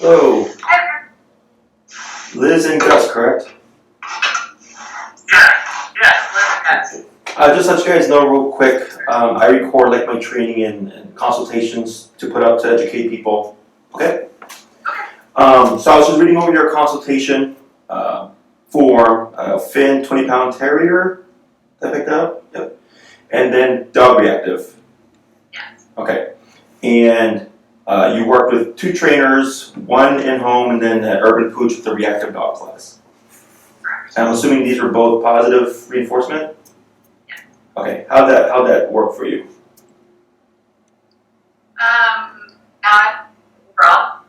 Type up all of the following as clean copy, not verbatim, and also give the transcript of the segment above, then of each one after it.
Hello. Liz and Gus, correct? Yes, Liz and Gus. Just to let you guys know real quick, I record like my training and consultations to put up to educate people. Okay? So I was just reading over your consultation for Finn 20-pound terrier. Did I pick that up? Yep. And then dog reactive. Yes. Okay. And you worked with 2 trainers, one in-home and then at Urban Pooch with the Reactive Dog class. Correct. And I'm assuming these were both positive reinforcement? Yes. Okay. How'd that work for you? Not overall.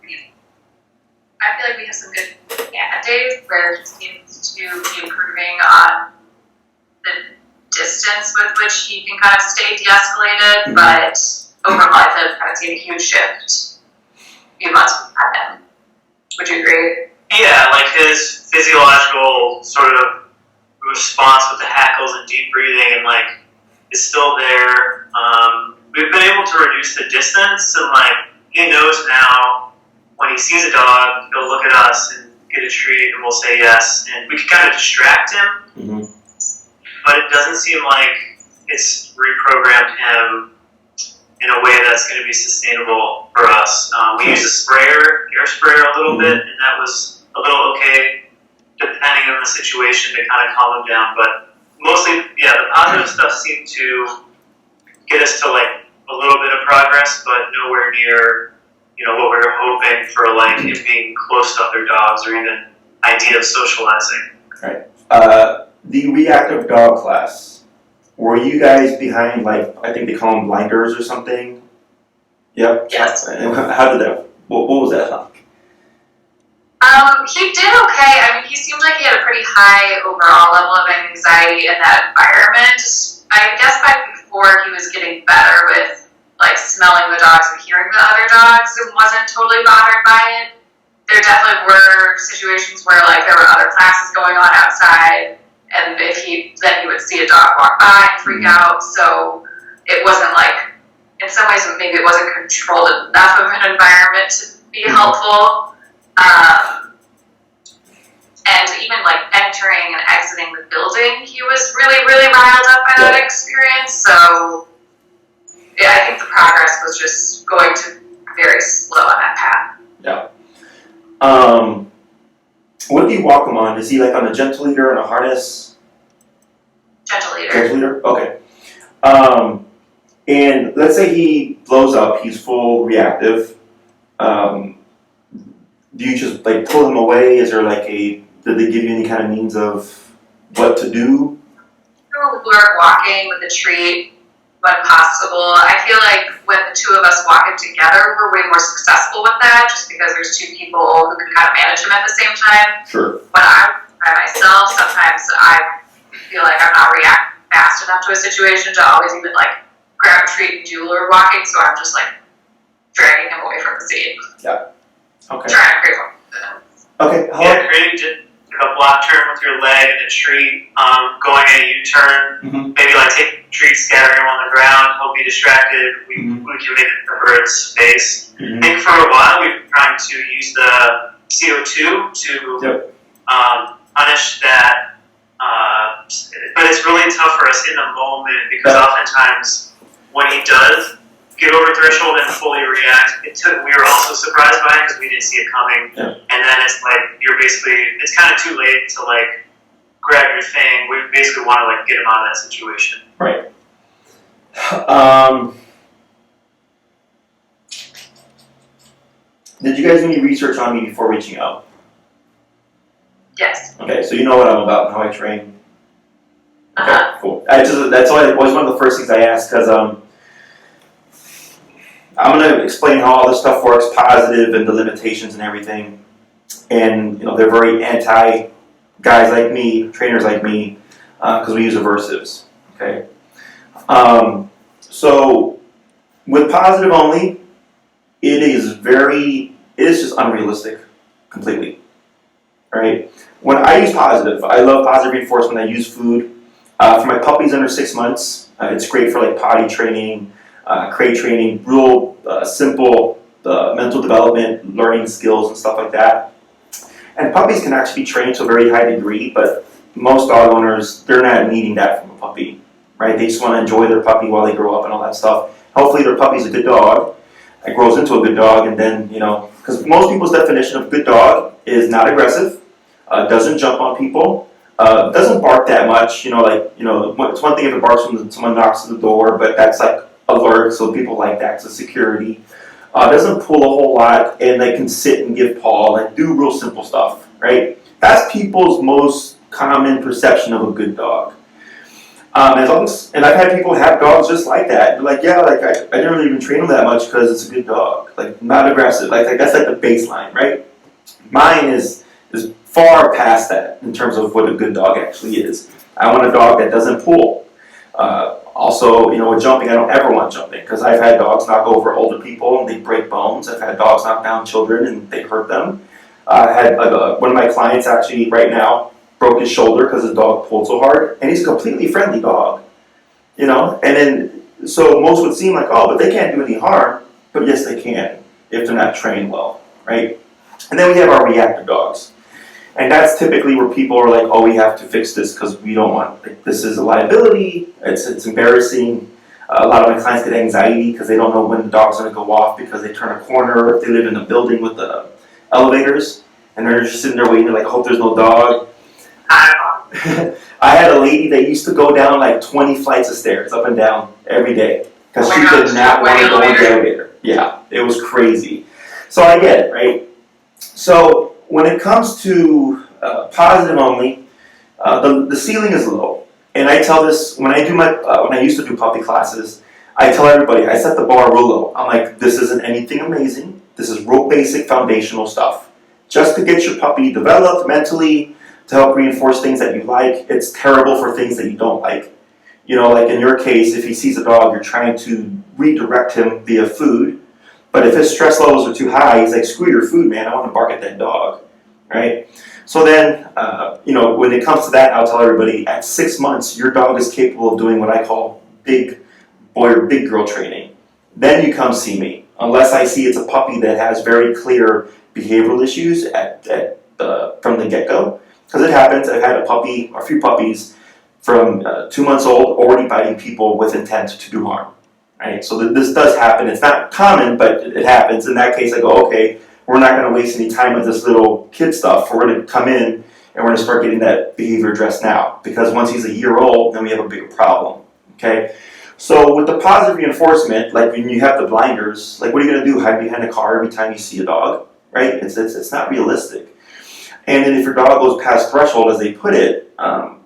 I feel like we have some good days where he seems to be improving on the distance with which he can kind of stay de-escalated, but overall I've kind of seen a huge shift a few months we've had him. Would you agree? Yeah, like his physiological sort of response with the hackles and deep breathing and like is still there. We've been able to reduce the distance and like he knows now when he sees a dog, he'll look at us and get a treat and we'll say yes. And we can kind of distract him, but it doesn't seem like it's reprogrammed him in a way that's going to be sustainable for us. We use a air sprayer a little bit, and that was a little okay, depending on the situation, to kind of calm him down. But mostly, yeah, the positive stuff seemed to get us to like a little bit of progress, but nowhere near, what we were hoping for, like him being close to other dogs or even idea of socializing. Right. The Reactive Dog class, were you guys behind, like, I think they call them blinders or something? Yep. Yes. And how did that, what was that like? He did okay. I mean, he seemed like he had a pretty high overall level of anxiety in that environment. I guess by before he was getting better with like smelling the dogs and hearing the other dogs and wasn't totally bothered by it. There definitely were situations where like there were other classes going on outside, and he would see a dog walk by and freak out. So it wasn't like, in some ways maybe it wasn't controlled enough of an environment to be helpful. And even like entering and exiting the building, he was really, really riled up by that experience. So yeah, I think the progress was just going to very slow on that path. Yeah. What do you walk him on? Is he like on a gentle leader and a harness? Gentle leader. Gentle leader? Okay. And let's say he blows up, he's full reactive. Do you just like pull him away? Is there like did they give you any kind of means of what to do? We're walking with a treat when possible. I feel like when the two of us walk it together, we're way more successful with that, just because there's 2 people who can kind of manage him at the same time. Sure. When I'm by myself, sometimes I feel like I'm not reacting fast enough to a situation to always even like grab a treat and do lure walking, so I'm just like dragging him away from the scene. Yeah. Okay. Trying to create one. Okay. Yeah, creating just a block turn with your leg and a treat, going a U-turn, maybe like take a treat, scattering him on the ground, he'll be distracted, we can make it cover its space. I think for a while we've been trying to use the CO2 to punish that, but it's really tough for us in the moment because oftentimes when he does get over threshold and fully react, we were also surprised by it because we didn't see it coming. Yeah. And then it's like it's kind of too late to like grab your thing. We basically want to like get him out of that situation. Right. Did you guys do any research on me before reaching out? Yes. Okay, so you know what I'm about and how I train. Okay, cool. That's always one of the first things I ask because I'm going to explain how all this stuff works, positive and the limitations and everything. And they're very anti guys like me, trainers like me, because we use aversives. Okay. So with positive only, it is just unrealistic, completely. All right. When I use positive, I love positive reinforcement. I use food. For my puppies under 6 months, it's great for like potty training, crate training, real simple mental development, learning skills, and stuff like that. And puppies can actually be trained to a very high degree, but most dog owners, they're not needing that from a puppy, right? They just want to enjoy their puppy while they grow up and all that stuff. Hopefully their puppy's a good dog, it grows into a good dog, and then, because most people's definition of good dog is not aggressive, doesn't jump on people, doesn't bark that much, it's one thing if it barks when someone knocks on the door, but that's like alert, so people like that, so security. Doesn't pull a whole lot, and they can sit and give paw, and do real simple stuff, right? That's people's most common perception of a good dog. And I've had people have dogs just like that. They're like, yeah, like I didn't really even train them that much because it's a good dog, like not aggressive. Like that's like the baseline, right? Mine is far past that in terms of what a good dog actually is. I want a dog that doesn't pull. Also, with jumping, I don't ever want jumping because I've had dogs knock over older people and they break bones. I've had dogs knock down children and they hurt them. I had one of my clients actually right now broke his shoulder because his dog pulled so hard, and he's a completely friendly dog, And then, so most would seem like, oh, but they can't do any harm. But yes, they can if they're not trained well, right? And then we have our reactive dogs. And that's typically where people are like, oh, we have to fix this because we don't want, this is a liability, it's embarrassing. A lot of my clients get anxiety because they don't know when the dog's going to go off because they turn a corner, or if they live in a building with the elevators, and they're just sitting there waiting, like, I hope there's no dog. I had a lady that used to go down like 20 flights of stairs, up and down, every day, because she did not want to go in the elevator. Yeah, it was crazy. So I get it, right? So when it comes to positive only, the ceiling is low. And I tell this, when I used to do puppy classes, I tell everybody, I set the bar real low. I'm like, this isn't anything amazing. This is real basic foundational stuff. Just to get your puppy developed mentally, to help reinforce things that you like. It's terrible for things that you don't like. Like in your case, if he sees a dog, you're trying to redirect him via food. But if his stress levels are too high, he's like, screw your food, man, I want to bark at that dog, right? So then, when it comes to that, I'll tell everybody, at 6 months, your dog is capable of doing what I call big boy or big girl training. Then you come see me, unless I see it's a puppy that has very clear behavioral issues from the get-go. Because it happens, I've had a few puppies from 2 months old already biting people with intent to do harm. Right? So this does happen. It's not common, but it happens. In that case, I go, okay, we're not going to waste any time with this little kid stuff. We're going to come in and we're going to start getting that behavior addressed now. Because once he's a year old, then we have a bigger problem. Okay? So with the positive reinforcement, like when you have the blinders, like what are you going to do? Hide behind a car every time you see a dog? Right? It's not realistic. And then if your dog goes past threshold, as they put it,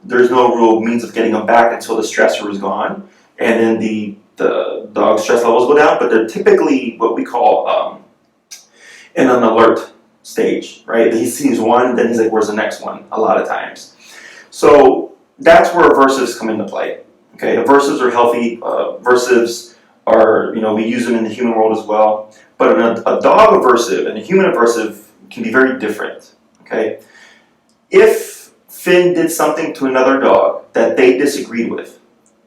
there's no real means of getting them back until the stressor is gone. And then the dog's stress levels go down, but they're typically what we call in an alert stage, right? He sees one, then he's like, where's the next one? A lot of times. So that's where aversives come into play. Okay, aversives are healthy. Aversives are, we use them in the human world as well. But a dog aversive and a human aversive can be very different. Okay, if Finn did something to another dog that they disagreed with,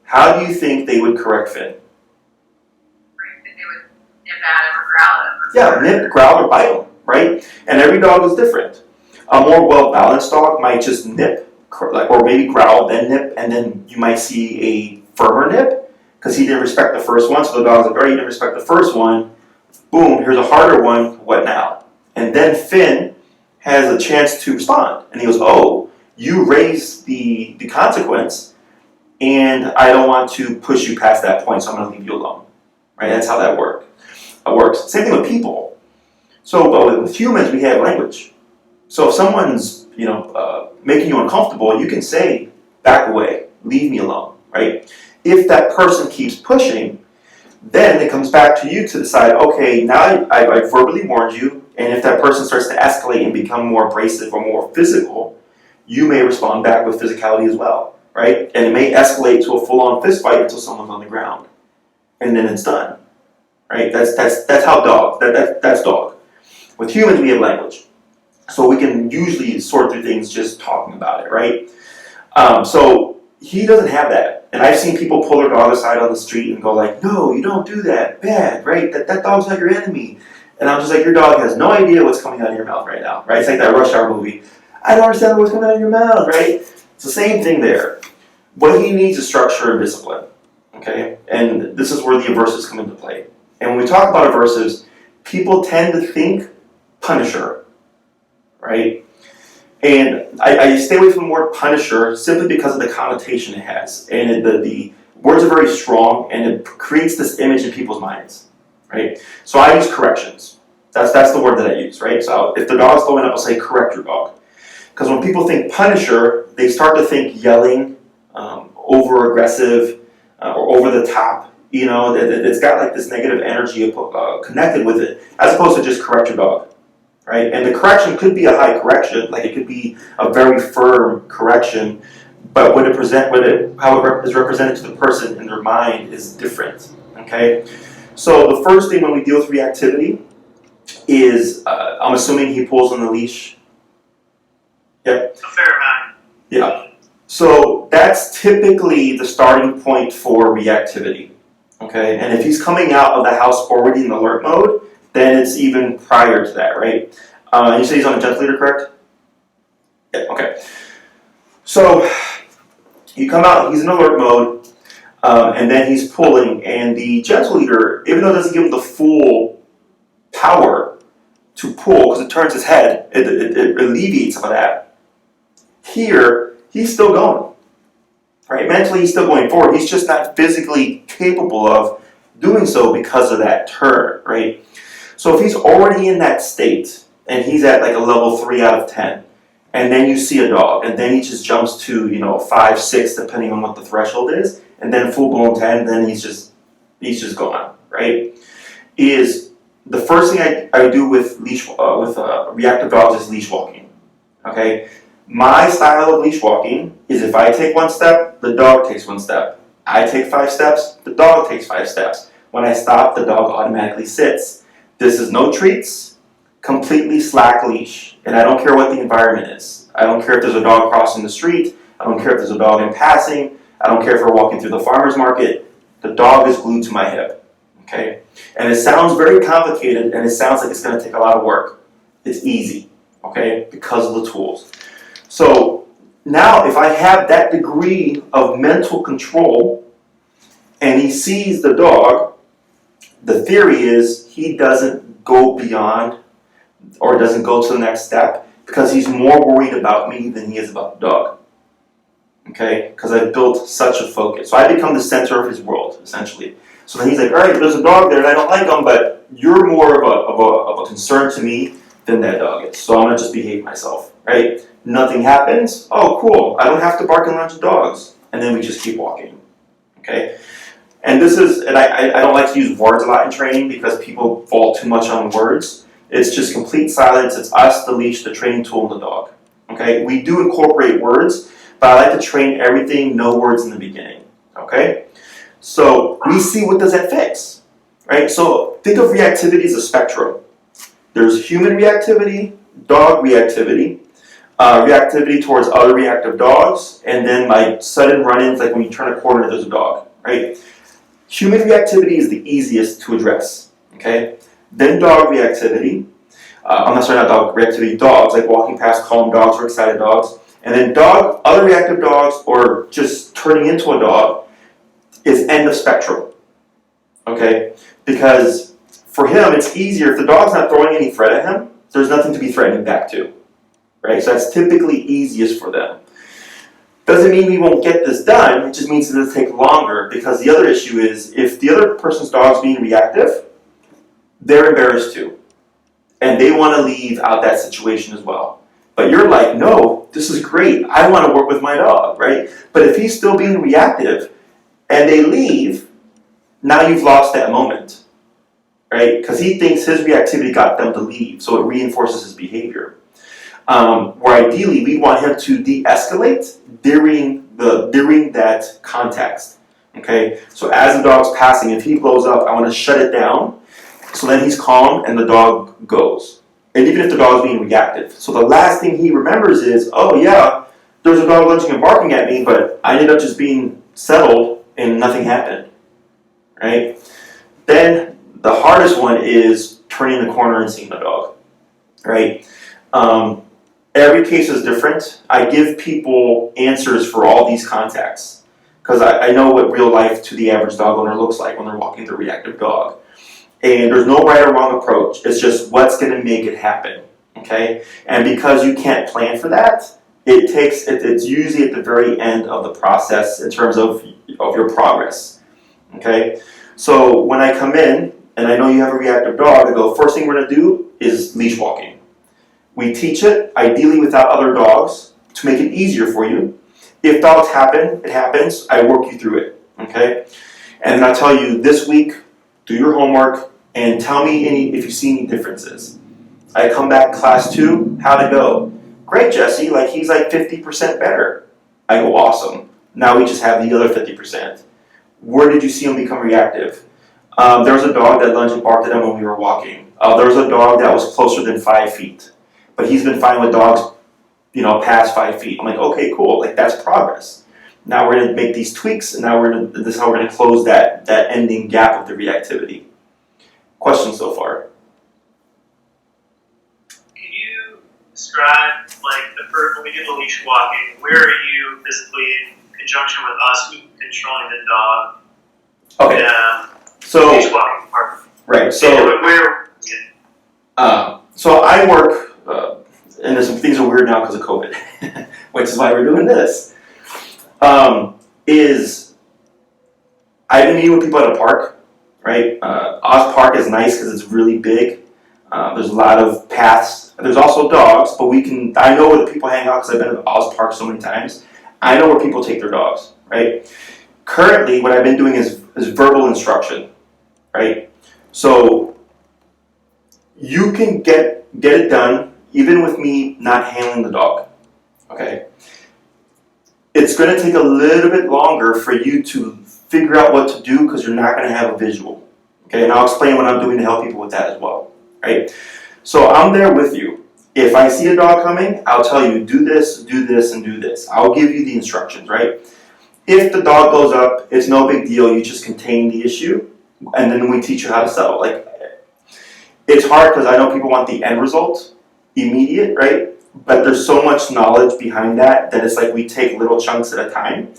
how do you think they would correct Finn? They would nip at him or growl at him. Yeah, nip, growl, or bite him, right? And every dog is different. A more well-balanced dog might just nip, or maybe growl, then nip, and then you might see a firmer nip because he didn't respect the first one. So the dog's like, all right, you didn't respect the first one. Boom, here's a harder one. What now? And then Finn has a chance to respond. And he goes, oh, you raised the consequence, and I don't want to push you past that point, so I'm going to leave you alone. Right? That's how that works. Same thing with people. So with humans, we have language. So if someone's making you uncomfortable, you can say, back away, leave me alone. Right? If that person keeps pushing, then it comes back to you to decide, okay, now I verbally warned you, and if that person starts to escalate and become more abrasive or more physical, you may respond back with physicality as well, right? And it may escalate to a full-on fist fight until someone's on the ground, and then it's done, right? That's how dog. That's dog. With humans, we have language, so we can usually sort through things just talking about it, right? So he doesn't have that, and I've seen people pull their dog aside on the street and go like, "No, you don't do that. Bad, right? That dog's not your enemy." And I'm just like, your dog has no idea what's coming out of your mouth right now, right? It's like that Rush Hour movie. I don't understand what's coming out of your mouth, right? It's the same thing there. What he needs is structure and discipline, okay? And this is where the aversives come into play. And when we talk about aversives, people tend to think Punisher, right? And I stay away from the word Punisher simply because of the connotation it has. And the words are very strong, and it creates this image in people's minds, right? So I use corrections. That's the word that I use, right? So if the dog's blowing up, I'll say correct your dog. Because when people think Punisher, they start to think yelling, over-aggressive, or over the top. You know, it's got like this negative energy connected with it, as opposed to just correct your dog. Right? And the correction could be a high correction, like it could be a very firm correction, but how it is represented to the person in their mind is different. Okay? So the first thing when we deal with reactivity is, I'm assuming he pulls on the leash. Yep. A fair amount. Yeah. So that's typically the starting point for reactivity. Okay? And if he's coming out of the house already in alert mode, then it's even prior to that, right? You say he's on a gentle leader, correct? Yeah, okay. So you come out, he's in alert mode, and then he's pulling, and the gentle leader, even though it doesn't give him the full power to pull, because it turns his head, it alleviates some of that. Here, he's still going, right? Mentally, he's still going forward. He's just not physically capable of doing so because of that turn, right? So if he's already in that state, and he's at like a level 3 out of 10, and then you see a dog, and then he just jumps to, 5, 6, depending on what the threshold is, and then full-blown 10, then he's just gone, right? Is the first thing I do with reactive dogs is leash walking, okay? My style of leash walking is if I take 1 step, the dog takes 1 step. I take 5 steps, the dog takes 5 steps. When I stop, the dog automatically sits. This is no treats, completely slack leash, and I don't care what the environment is. I don't care if there's a dog crossing the street. I don't care if there's a dog in passing. I don't care if we're walking through the farmer's market. The dog is glued to my hip, okay? And it sounds very complicated, and it sounds like it's going to take a lot of work. It's easy, okay, because of the tools. So now if I have that degree of mental control, and he sees the dog, the theory is he doesn't go beyond or doesn't go to the next step because he's more worried about me than he is about the dog. Okay? Because I've built such a focus. So I become the center of his world, essentially. So then he's like, all right, there's a dog there and I don't like him, but you're more of a concern to me than that dog is. So I'm going to just behave myself, right? Nothing happens. Oh, cool. I don't have to bark and lunge at dogs. And then we just keep walking. Okay? And I don't like to use words a lot in training because people fall too much on words. It's just complete silence. It's us, the leash, the training tool, and the dog. Okay? We do incorporate words, but I like to train everything, no words in the beginning. Okay? So we see what does that fix. Right? So think of reactivity as a spectrum. There's human reactivity, dog reactivity, reactivity towards other reactive dogs, and then like sudden run-ins, like when you turn a corner, there's a dog. Right? Human reactivity is the easiest to address, okay? Then dog reactivity, not dog reactivity, dogs, like walking past calm dogs or excited dogs. And then other reactive dogs, or just turning into a dog, is end of spectrum, okay? Because for him, it's easier, if the dog's not throwing any threat at him, there's nothing to be threatening back to, right? So that's typically easiest for them. Doesn't mean we won't get this done, it just means that it'll take longer, because the other issue is, if the other person's dog's being reactive, they're embarrassed too. And they want to leave out that situation as well. But you're like, no, this is great, I want to work with my dog, right? But if he's still being reactive, and they leave, now you've lost that moment, right? Because he thinks his reactivity got them to leave, so it reinforces his behavior. Where ideally we want him to de-escalate during that context. Okay, so as the dog's passing, if he blows up, I want to shut it down, so then he's calm and the dog goes. And even if the dog's being reactive, so the last thing he remembers is, oh yeah, there's a dog lunging and barking at me, but I ended up just being settled and nothing happened. Right? Then the hardest one is turning the corner and seeing the dog, right? Every case is different. I give people answers for all these contexts because I know what real life to the average dog owner looks like when they're walking the reactive dog. And there's no right or wrong approach. It's just what's going to make it happen, okay? And because you can't plan for that, it's usually at the very end of the process in terms of your progress, okay? So when I come in and I know you have a reactive dog, I go, first thing we're going to do is leash walking. We teach it, ideally without other dogs, to make it easier for you. If dogs happen, it happens. I work you through it, okay? And then I tell you, this week, do your homework and tell me if you see any differences. I come back class 2, how'd it go? Great, Jesse, he's 50% better. I go, awesome. Now we just have the other 50%. Where did you see him become reactive? There was a dog that lunged and barked at him when we were walking. There was a dog that was closer than 5 feet. But he's been fine with dogs, past 5 feet. I'm like, okay, cool. That's progress. Now we're going to make these tweaks, and now this is how we're going to close that ending gap of the reactivity. Questions so far? Can you describe, when we do the leash walking, where are you physically in conjunction with us controlling the dog? Okay. So leash walking part. Right. So where? So I work. And there's some things are weird now because of COVID, which is why we're doing this. Is I've been meeting with people at a park, right? Oz Park is nice because it's really big. There's a lot of paths. There's also dogs, but I know where the people hang out because I've been at Oz Park so many times. I know where people take their dogs, right? Currently, what I've been doing is verbal instruction, right? So you can get it done even with me not handling the dog, okay? It's going to take a little bit longer for you to figure out what to do because you're not going to have a visual, okay? And I'll explain what I'm doing to help people with that as well, right? So I'm there with you. If I see a dog coming, I'll tell you, do this, and do this. I'll give you the instructions, right? If the dog goes up, it's no big deal. You just contain the issue, and then we teach you how to settle. It's hard because I know people want the end result, immediate, right? But there's so much knowledge behind that it's we take little chunks at a time.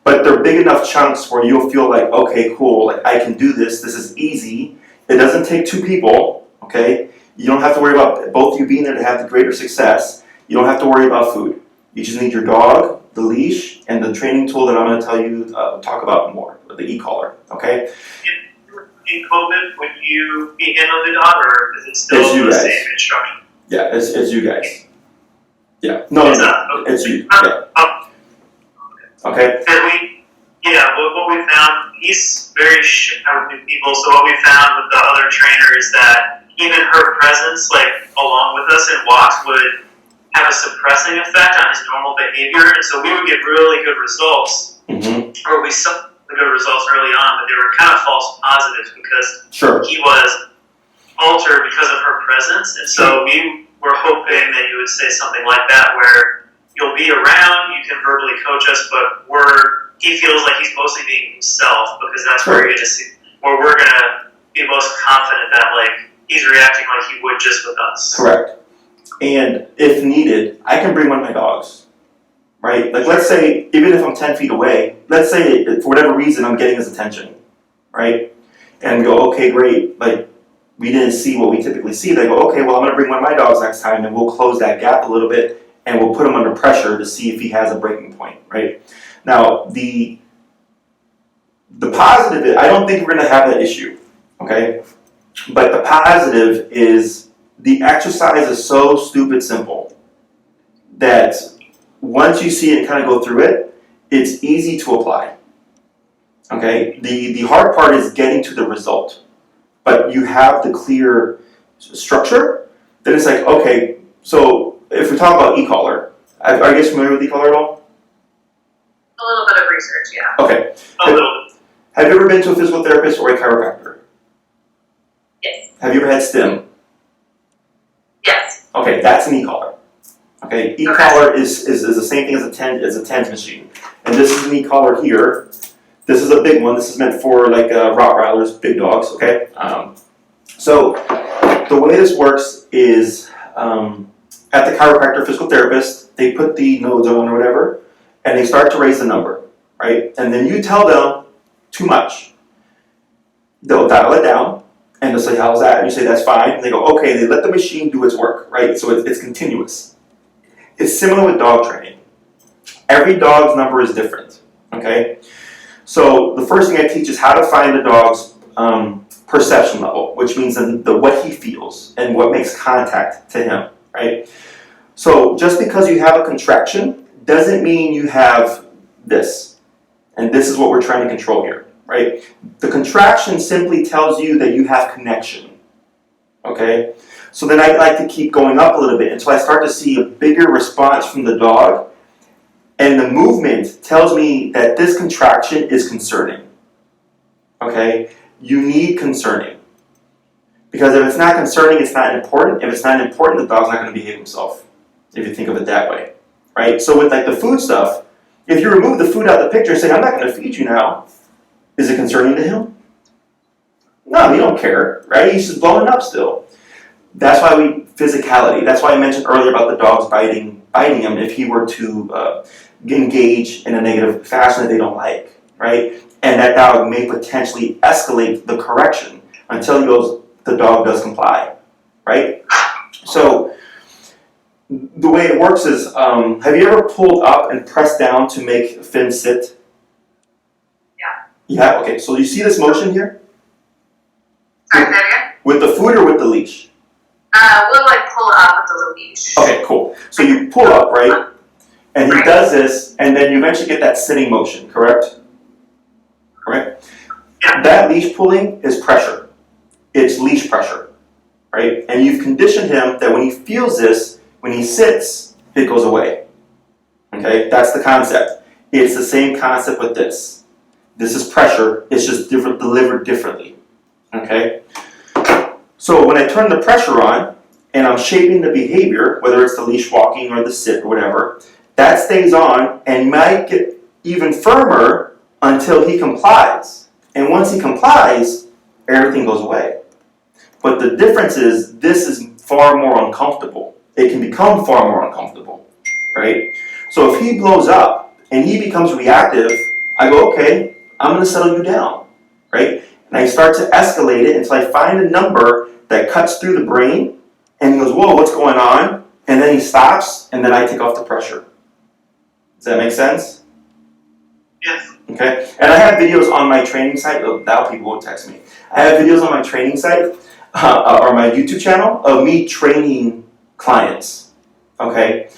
But they're big enough chunks where you'll feel okay, cool, I can do this. This is easy. It doesn't take 2 people, okay? You don't have to worry about both of you being there to have the greater success. You don't have to worry about food. You just need your dog, the leash, and the training tool that I'm going to tell you, talk about more, the e-collar, okay? In COVID, would you be handling the dog, or is it still the same instruction? Yeah, it's you guys. Yeah. No, it's you. Yeah. Okay. What we found, he's very shy with new people, so what we found with the other trainer is that even her presence, along with us in walks, would have a suppressing effect on his normal behavior, and so we would get really good results, or we saw the good results early on, but they were kind of false positives because he was altered because of her presence, and so we were hoping that you would say something like that, where you'll be around, you can verbally coach us, but he feels like he's mostly being himself, because that's where you're going to see, where we're going to be most confident that he's reacting like he would just with us. Correct. And if needed, I can bring one of my dogs, right? Let's say, even if I'm 10 feet away, let's say for whatever reason I'm getting his attention, right? And we go, okay, great, we didn't see what we typically see. They go, okay, well, I'm going to bring one of my dogs next time, and we'll close that gap a little bit, and we'll put him under pressure to see if he has a breaking point, right? Now, the positive is, I don't think we're going to have that issue, okay? But the positive is the exercise is so stupid simple that once you see it and kind of go through it, it's easy to apply, okay? The hard part is getting to the result. But you have the clear structure, then it's okay, so if we talk about e-collar, are you guys familiar with e-collar at all? A little bit of research, yeah. Okay. A little. Have you ever been to a physical therapist or a chiropractor? Yes. Have you ever had stim? Yes. Okay, that's an e-collar. Okay, e-collar is the same thing as a TENS machine. And this is an e-collar here. This is a big one. This is meant for Rottweilers, big dogs, okay? So the way this works is at the chiropractor physical therapist, they put the nodes on or whatever, and they start to raise the number, right? And then you tell them too much. They'll dial it down, and they'll say, how's that? And you say, that's fine. And they go, okay, they let the machine do its work, right? So it's continuous. It's similar with dog training. Every dog's number is different, okay? So the first thing I teach is how to find the dog's perception level, which means the what he feels and what makes contact to him, right? So just because you have a contraction doesn't mean you have this. And this is what we're trying to control here, right? The contraction simply tells you that you have connection, okay? So then I'd like to keep going up a little bit until I start to see a bigger response from the dog. And the movement tells me that this contraction is concerning, okay? You need concerning. Because if it's not concerning, it's not important. If it's not important, the dog's not going to behave himself, if you think of it that way, right? So with like the food stuff, if you remove the food out of the picture and say, I'm not going to feed you now, is it concerning to him? No, he don't care, right? He's just blowing up still. That's why physicality. That's why I mentioned earlier about the dogs biting him if he were to engage in a negative fashion that they don't like, right? And that dog may potentially escalate the correction until the dog does comply, right? So the way it works is, have you ever pulled up and pressed down to make Finn sit? Yeah. Yeah, okay, so you see this motion here? Sorry, say that again? With the food or with the leash? We'll like pull up with the leash. Okay, cool. So you pull up, right? And he does this, and then you eventually get that sitting motion, correct? Right? Yeah. That leash pulling is pressure. It's leash pressure, right? And you've conditioned him that when he feels this, when he sits, it goes away. Okay? That's the concept. It's the same concept with this. This is pressure, it's just delivered differently. Okay? So when I turn the pressure on, and I'm shaping the behavior, whether it's the leash walking or the sit or whatever, that stays on and might get even firmer until he complies. And once he complies, everything goes away. But the difference is, this is far more uncomfortable. It can become far more uncomfortable, right? So if he blows up and he becomes reactive, I go, okay, I'm going to settle you down, right? And I start to escalate it until I find a number that cuts through the brain, and he goes, whoa, what's going on? And then he stops, and then I take off the pressure. Does that make sense? Yes. Okay. And I have videos on my training site. Now people will text me. I have videos on my training site or my YouTube channel of me training clients. Okay.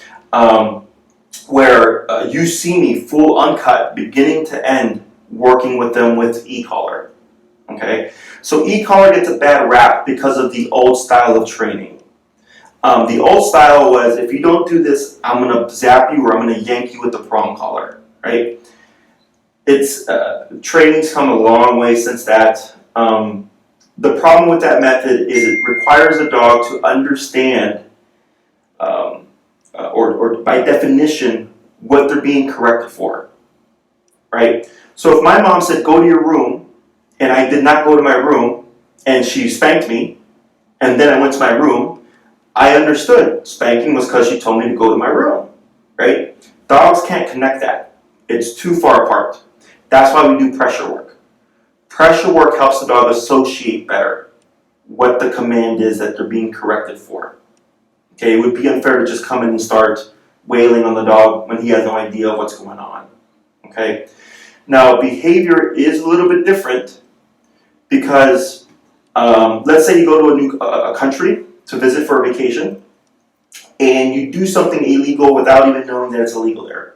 Where you see me full uncut, beginning to end, working with them with e-collar. Okay. So e-collar gets a bad rap because of the old style of training. The old style was, if you don't do this, I'm going to zap you or I'm going to yank you with the prong collar, right? It's training's come a long way since that. The problem with that method is it requires the dog to understand, or by definition, what they're being corrected for, right? So if my mom said, go to your room, and I did not go to my room, and she spanked me, and then I went to my room, I understood spanking was because she told me to go to my room, right? Dogs can't connect that. It's too far apart. That's why we do pressure work. Pressure work helps the dog associate better what the command is that they're being corrected for. Okay, it would be unfair to just come in and start wailing on the dog when he has no idea what's going on. Okay, now behavior is a little bit different because let's say you go to a country to visit for a vacation, and you do something illegal without even knowing that it's illegal there.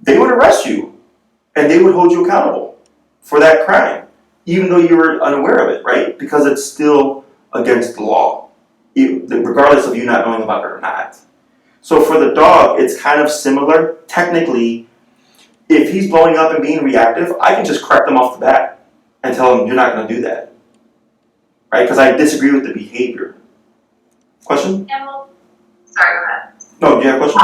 They would arrest you, and they would hold you accountable for that crime, even though you were unaware of it, right? Because it's still against the law, regardless of you not knowing about it or not. So for the dog, it's kind of similar. Technically, if he's blowing up and being reactive, I can just correct him off the bat and tell him, you're not going to do that, right? Because I disagree with the behavior. Question? Yeah, well, sorry, go ahead. No, do you have a question?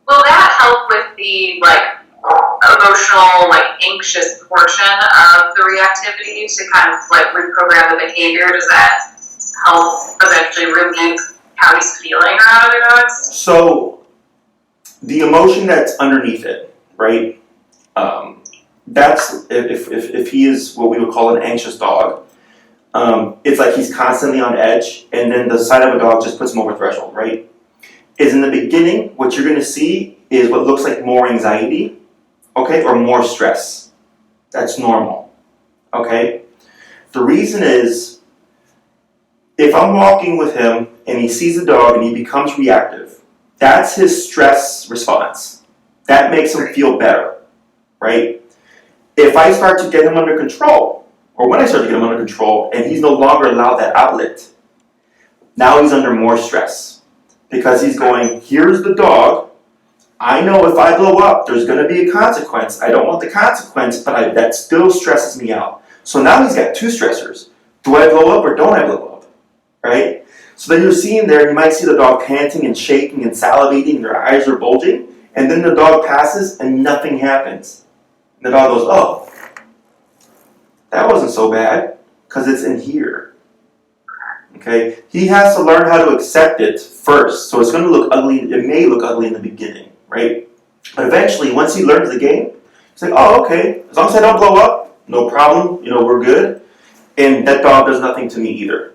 Will that help with the emotional, anxious portion of the reactivity to kind of reprogram the behavior? Does that help eventually relieve how he's feeling around other dogs? So the emotion that's underneath it, right? That's if he is what we would call an anxious dog. It's like he's constantly on edge, and then the sight of a dog just puts him over threshold, right? Is in the beginning, what you're going to see is what looks like more anxiety, okay, or more stress. That's normal, okay? The reason is, if I'm walking with him and he sees a dog and he becomes reactive, that's his stress response. That makes him feel better, right? If I start to get him under control, or when I start to get him under control and he's no longer allowed that outlet, now he's under more stress. Because he's going, here's the dog. I know if I blow up, there's going to be a consequence. I don't want the consequence, but that still stresses me out. So now he's got two stressors. Do I blow up or don't I blow up? Right? So then you're seeing there, you might see the dog panting and shaking and salivating, their eyes are bulging, and then the dog passes and nothing happens. And the dog goes, oh, that wasn't so bad, because it's in here. Okay, he has to learn how to accept it first. So it's going to look ugly. It may look ugly in the beginning, right? But eventually, once he learns the game, he's like, oh, okay. As long as I don't blow up, no problem. We're good. And that dog does nothing to me either.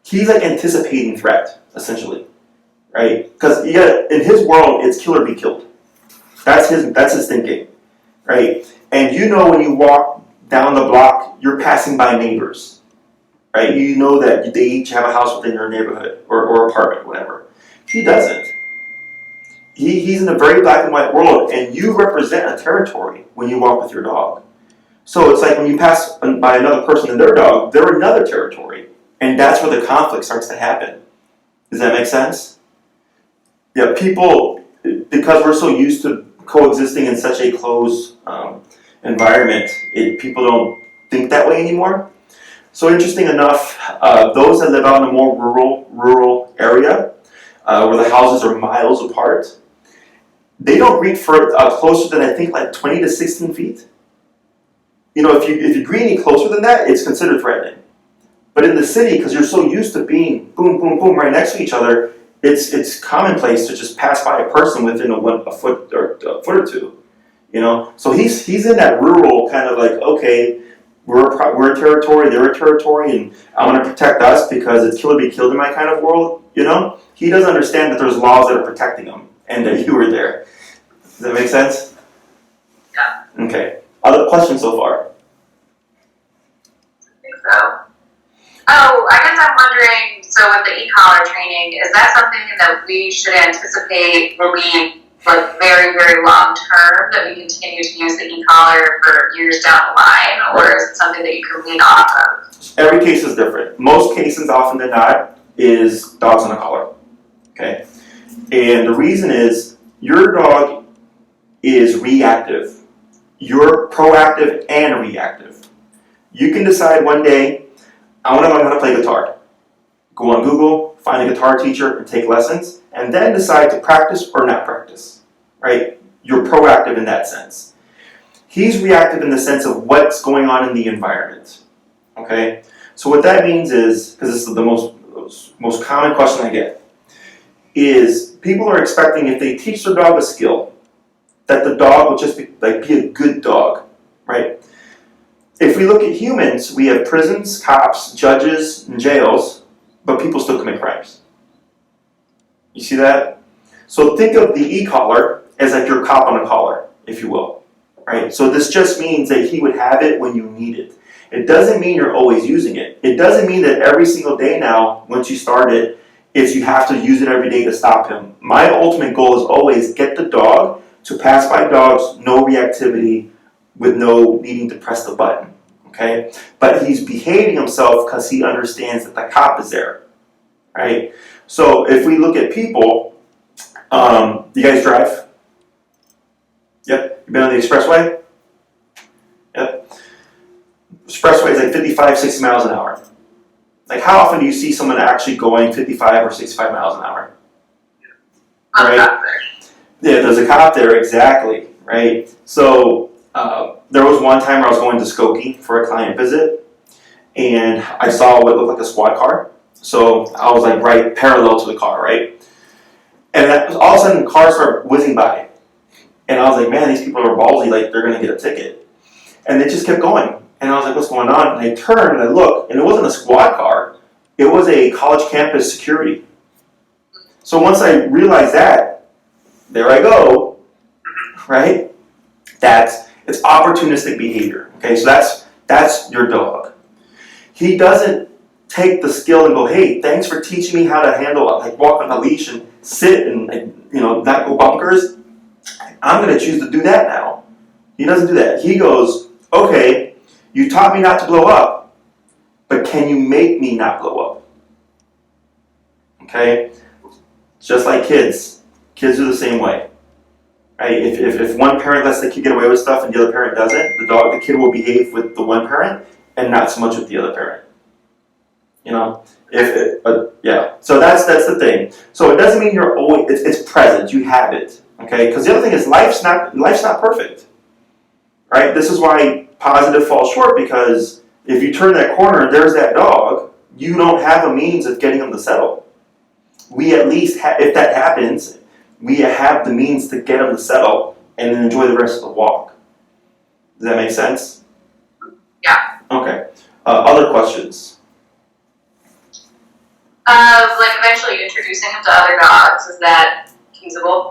He's like anticipating threat, essentially, right? Because in his world, it's kill or be killed. That's his thinking, right? And when you walk down the block, you're passing by neighbors. Right? You know that they each have a house within your neighborhood or apartment, whatever. He doesn't. He's in a very black and white world, and you represent a territory when you walk with your dog. So it's like when you pass by another person and their dog, they're another territory. And that's where the conflict starts to happen. Does that make sense? Yeah, people, because we're so used to coexisting in such a closed environment, people don't think that way anymore. So interesting enough, those that live out in a more rural area, where the houses are miles apart, they don't greet for closer than I think like 20 to 16 feet. If you greet any closer than that, it's considered threatening. But in the city, because you're so used to being boom, boom, boom right next to each other, it's commonplace to just pass by a person within a foot or two. So he's in that rural kind of like, okay, we're a territory, they're a territory, and I want to protect us because it's kill or be killed in my kind of world, He doesn't understand that there's laws that are protecting him and that you were there. Does that make sense? Yeah. Okay. Other questions so far? I think so. Oh, I guess I'm wondering, so with the e-collar training, is that something that we should anticipate will be like very, very long term, that we continue to use the e-collar for years down the line, or is it something that you can lean off of? Every case is different. Most cases, often than not, is dogs on a collar. Okay? And the reason is, your dog is reactive. You're proactive and reactive. You can decide one day, I want to learn how to play guitar. Go on Google, find a guitar teacher, and take lessons, and then decide to practice or not practice. Right? You're proactive in that sense. He's reactive in the sense of what's going on in the environment. Okay? So what that means is, because this is the most common question I get, is people are expecting if they teach their dog a skill, that the dog will just be a good dog. Right? If we look at humans, we have prisons, cops, judges, and jails, but people still commit crimes. You see that? So think of the e-collar as like your cop on a collar, if you will. Right? So this just means that he would have it when you need it. It doesn't mean you're always using it. It doesn't mean that every single day now, once you start it, you have to use it every day to stop him. My ultimate goal is always get the dog to pass by dogs, no reactivity, with no needing to press the button. Okay? But he's behaving himself because he understands that the cop is there. Right? So if we look at people, you guys drive? Yep. You been on the expressway? Yep. Expressway is like 55, 60 miles an hour. Like how often do you see someone actually going 55 or 65 miles an hour? Right? Yeah, there's a cop there, exactly. Right? So there was one time where I was going to Skokie for a client visit, and I saw what looked like a squad car. So I was like right parallel to the car, right? And then all of a sudden, cars start whizzing by. And I was like, man, these people are ballsy, like they're gonna get a ticket. And they just kept going. And I was like, what's going on? And I turned and I looked, and it wasn't a squad car, it was a college campus security. So once I realized that, there I go, right? It's opportunistic behavior. Okay, so that's your dog. He doesn't take the skill and go, hey, thanks for teaching me how to handle, like walk on a leash and sit and not go bunkers. I'm going to choose to do that now. He doesn't do that. He goes, okay, you taught me not to blow up, but can you make me not blow up? Okay? Just like kids. Kids are the same way. Right? If one parent lets the kid get away with stuff and the other parent doesn't, the kid will behave with the one parent and not so much with the other parent. So that's the thing. So it doesn't mean you're always, it's present, you have it. Okay? Because the other thing is life's not perfect. Right? This is why positive falls short, because if you turn that corner and there's that dog, you don't have a means of getting them to settle. We at least, if that happens, we have the means to get them to settle and then enjoy the rest of the walk. Does that make sense? Yeah. Okay. Other questions? Like eventually introducing him to other dogs, is that feasible?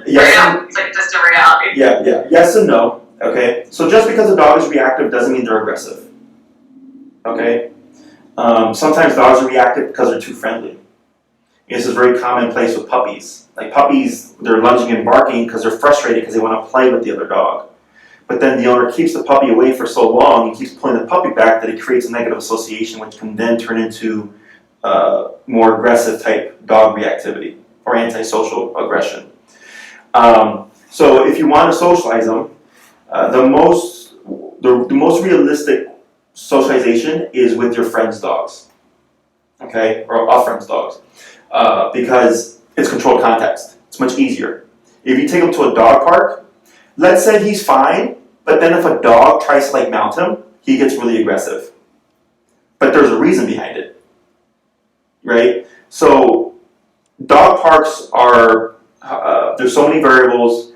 Yes. It's like just a reality. Yeah. Yes and no. Okay. So just because a dog is reactive doesn't mean they're aggressive. Okay. Sometimes dogs are reactive because they're too friendly. This is very commonplace with puppies. Like puppies, they're lunging and barking because they're frustrated because they want to play with the other dog. But then the owner keeps the puppy away for so long and keeps pulling the puppy back that it creates a negative association, which can then turn into more aggressive type dog reactivity or antisocial aggression. So if you want to socialize them, the most realistic socialization is with your friend's dogs, okay, or a friend's dogs, because it's controlled context. It's much easier. If you take him to a dog park, let's say he's fine, but then if a dog tries to mount him, he gets really aggressive. But there's a reason behind it, right? So dog parks are, there's so many variables.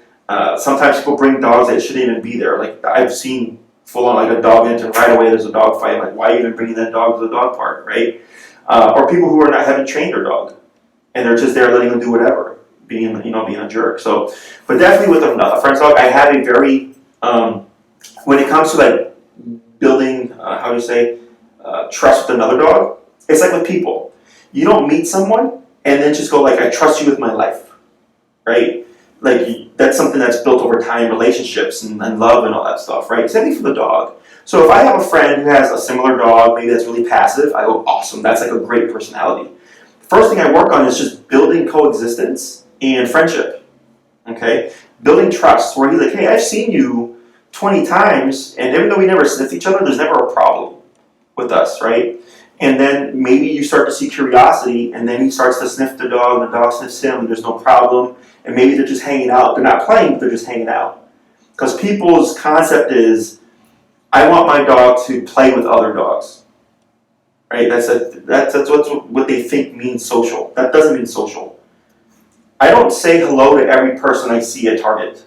Sometimes people bring dogs that shouldn't even be there. Like I've seen full on a dog enter and right away there's a dog fight. Like why even bringing that dog to the dog park, right? Or people who haven't trained their dog and they're just there letting them do whatever, being a jerk. So, but definitely with a friend's dog, I have a very when it comes to building trust with another dog, it's like with people. You don't meet someone and then just go I trust you with my life, right? That's something that's built over time, relationships and love and all that stuff, right? Same thing for the dog. So if I have a friend who has a similar dog, maybe that's really passive, I go, awesome, that's a great personality. First thing I work on is just building coexistence and friendship, okay? Building trust, where he's like, hey, I've seen you 20 times, and even though we never sniffed each other, there's never a problem with us, right? And then maybe you start to see curiosity, and then he starts to sniff the dog, and the dog sniffs him, and there's no problem. And maybe they're just hanging out. They're not playing, but they're just hanging out. Because people's concept is, I want my dog to play with other dogs. Right? That's what they think means social. That doesn't mean social. I don't say hello to every person I see at Target.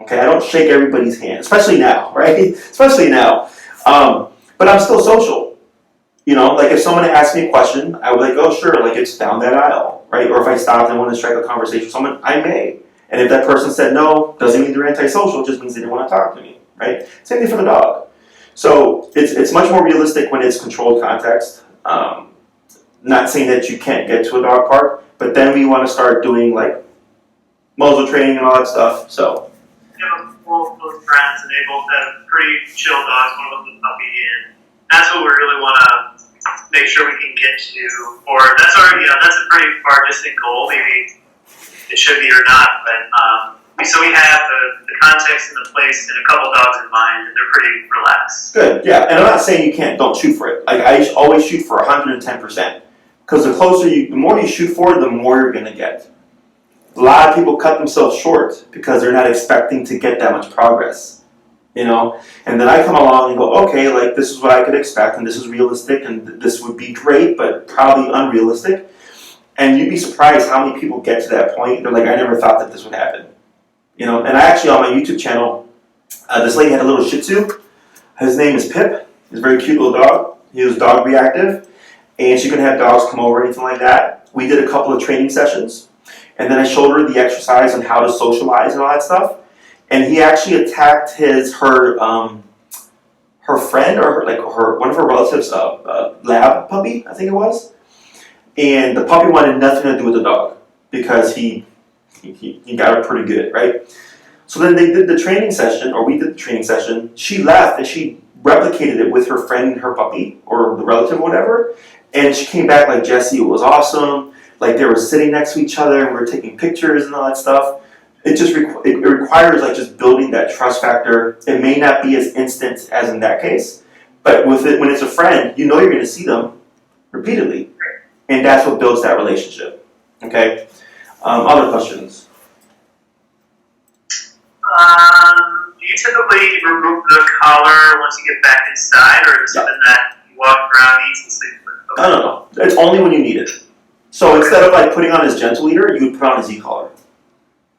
Okay? I don't shake everybody's hand, especially now, right? Especially now. But I'm still social. If someone asks me a question, I would oh sure, it's down that aisle, right? Or if I stopped and wanted to strike a conversation with someone, I may. And if that person said no, doesn't mean they're antisocial, it just means they didn't want to talk to me, right? Same thing for the dog. So it's much more realistic when it's controlled context. Not saying that you can't get to a dog park, but then we want to start doing muzzle training and all that stuff. So both friends, and they both have pretty chill dogs. One of them's a puppy, and that's what we really want to make sure we can get to. Or that's already, that's a pretty far distant goal. Maybe it should be or not, but so we have the context and the place and a couple dogs in mind, and they're pretty relaxed. Good, yeah. And I'm not saying don't shoot for it. I always shoot for 110%. Because the more you shoot for, the more you're going to get. A lot of people cut themselves short because they're not expecting to get that much progress. you know? And then I come along and go, okay, like this is what I could expect, and this is realistic, and this would be great, but probably unrealistic. And you'd be surprised how many people get to that point. They're like, I never thought that this would happen. You know, and I actually, on my YouTube channel, this lady had a little Shih Tzu. His name is Pip. He's a very cute little dog. He was dog reactive, and she couldn't have dogs come over or anything like that. We did a couple of training sessions, and then I showed her the exercise on how to socialize and all that stuff. And he actually attacked her friend, or one of her relatives, lab puppy, I think it was. And the puppy wanted nothing to do with the dog because he got her pretty good, right? So then they did the training session, or we did the training session. She left and she replicated it with her friend and her puppy, or the relative or whatever. And she came back like, Jesse, it was awesome. Like they were sitting next to each other and we were taking pictures and all that stuff. It just it requires like just building that trust factor. It may not be as instant as in that case, but with it, when it's a friend, you know you're going to see them repeatedly. And that's what builds that relationship. Okay? Other questions? Do you typically remove the collar once you get back inside, or is it something that you walk around, eat, and sleep with? No. It's only when you need it. So instead of like putting on his gentle eater, you would put on his e-collar.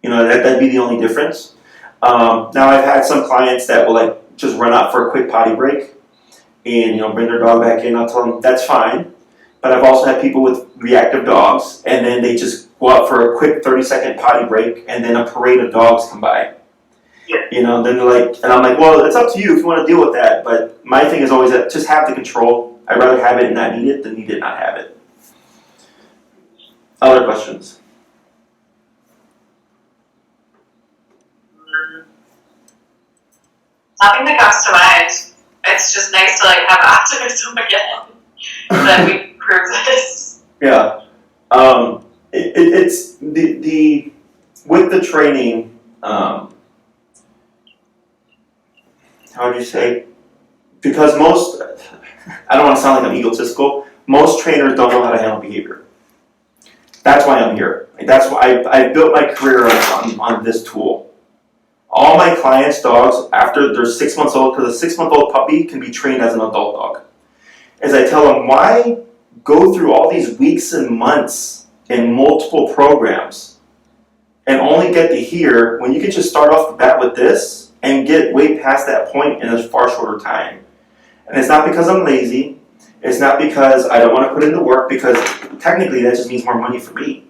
You know, that'd be the only difference. Now I've had some clients that will like just run out for a quick potty break and, you know, bring their dog back in. I'll tell them that's fine. But I've also had people with reactive dogs, and then they just go out for a quick 30-second potty break, and then a parade of dogs come by. Yeah. You know, then they're like, and I'm like, well, it's up to you if you want to deal with that. But my thing is always that just have the control. I'd rather have it and not need it than need it and not have it. Other questions? Nothing that comes to mind. It's just nice to like have optimism again that we prove this. Yeah. It's the with the training. How would you say? Because most, I don't want to sound like I'm egotistical. Most trainers don't know how to handle behavior. That's why I'm here. That's why I built my career on this tool. All my clients' dogs, after they're 6 months old, because a 6-month-old puppy can be trained as an adult dog. As I tell them, why go through all these weeks and months in multiple programs and only get to here when you can just start off the bat with this and get way past that point in a far shorter time. And it's not because I'm lazy. It's not because I don't want to put in the work, because technically that just means more money for me.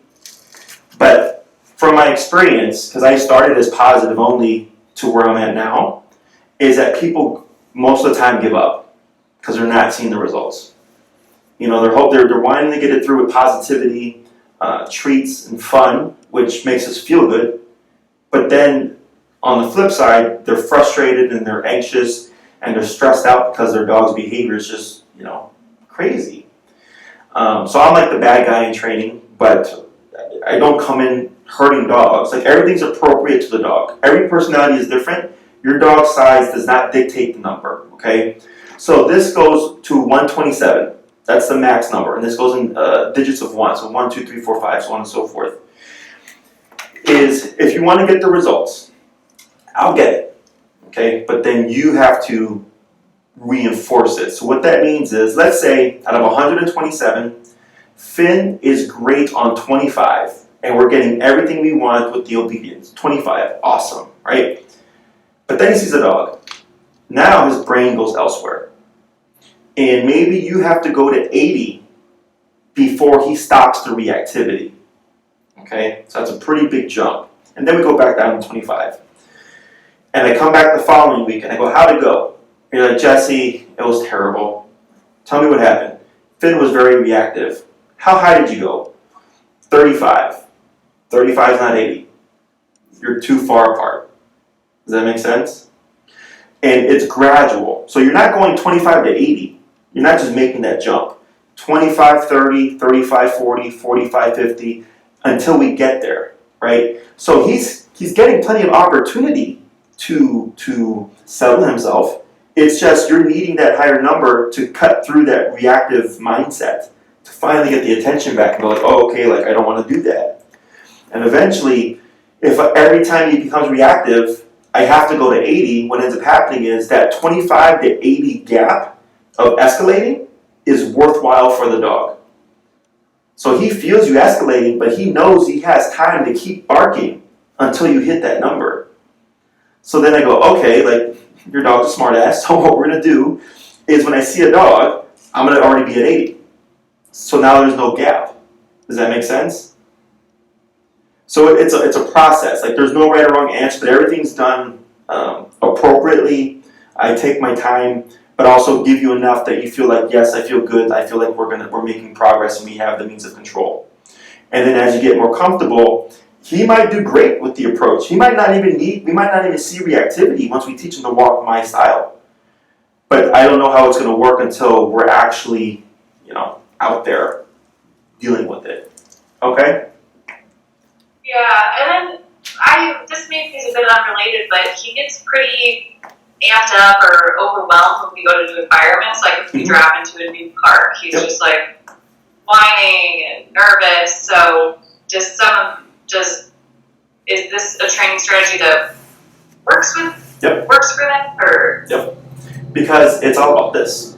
But from my experience, because I started as positive only to where I'm at now, is that people most of the time give up because they're not seeing the results. You know, they're wanting to get it through with positivity, treats, and fun, which makes us feel good. But then on the flip side, they're frustrated and they're anxious and they're stressed out because their dog's behavior is just, you know, crazy. So I'm like the bad guy in training, but I don't come in hurting dogs. Like, everything's appropriate to the dog. Every personality is different. Your dog's size does not dictate the number, okay? So this goes to 127. That's the max number. And this goes in digits of 1. So 1, 2, 3, 4, 5, so on and so forth. Is if you want to get the results, I'll get it, okay? But then you have to reinforce it. So what that means is, let's say out of 127, Finn is great on 25. And we're getting everything we want with the obedience. 25, awesome, right? But then he sees a dog. Now his brain goes elsewhere. And maybe you have to go to 80 before he stops the reactivity. Okay, so that's a pretty big jump. And then we go back down to 25. And I come back the following week and I go, how'd it go? And you're like, Jesse, it was terrible. Tell me what happened. Finn was very reactive. How high did you go? 35. 35 is not 80. You're too far apart. Does that make sense? And it's gradual. So you're not going 25 to 80. You're not just making that jump. 25, 30, 35, 40, 45, 50, until we get there, right? So he's getting plenty of opportunity to settle himself. It's just you're needing that higher number to cut through that reactive mindset, to finally get the attention back and go like, oh, okay, like I don't want to do that. And eventually, if every time he becomes reactive, I have to go to 80, what ends up happening is that 25 to 80 gap of escalating is worthwhile for the dog. So he feels you escalating, but he knows he has time to keep barking until you hit that number. So then I go, okay, like, your dog's a smart ass, so what we're gonna do is when I see a dog, I'm gonna already be at 80. So now there's no gap. Does that make sense? So it's a process. Like, there's no right or wrong answer, but everything's done appropriately. I take my time, but also give you enough that you feel like, yes, I feel good. I feel like we're making progress and we have the means of control. And then as you get more comfortable, he might do great with the approach. We might not even see reactivity once we teach him to walk my style. But I don't know how it's going to work until we're actually, out there dealing with it. Okay? Yeah, and then this maybe is a bit unrelated, but he gets pretty amped up or overwhelmed when we go to new environments. Like if we drive into a new park, he's just like whining and nervous. So is this a training strategy that works for them, or? Yep. Because it's all about this,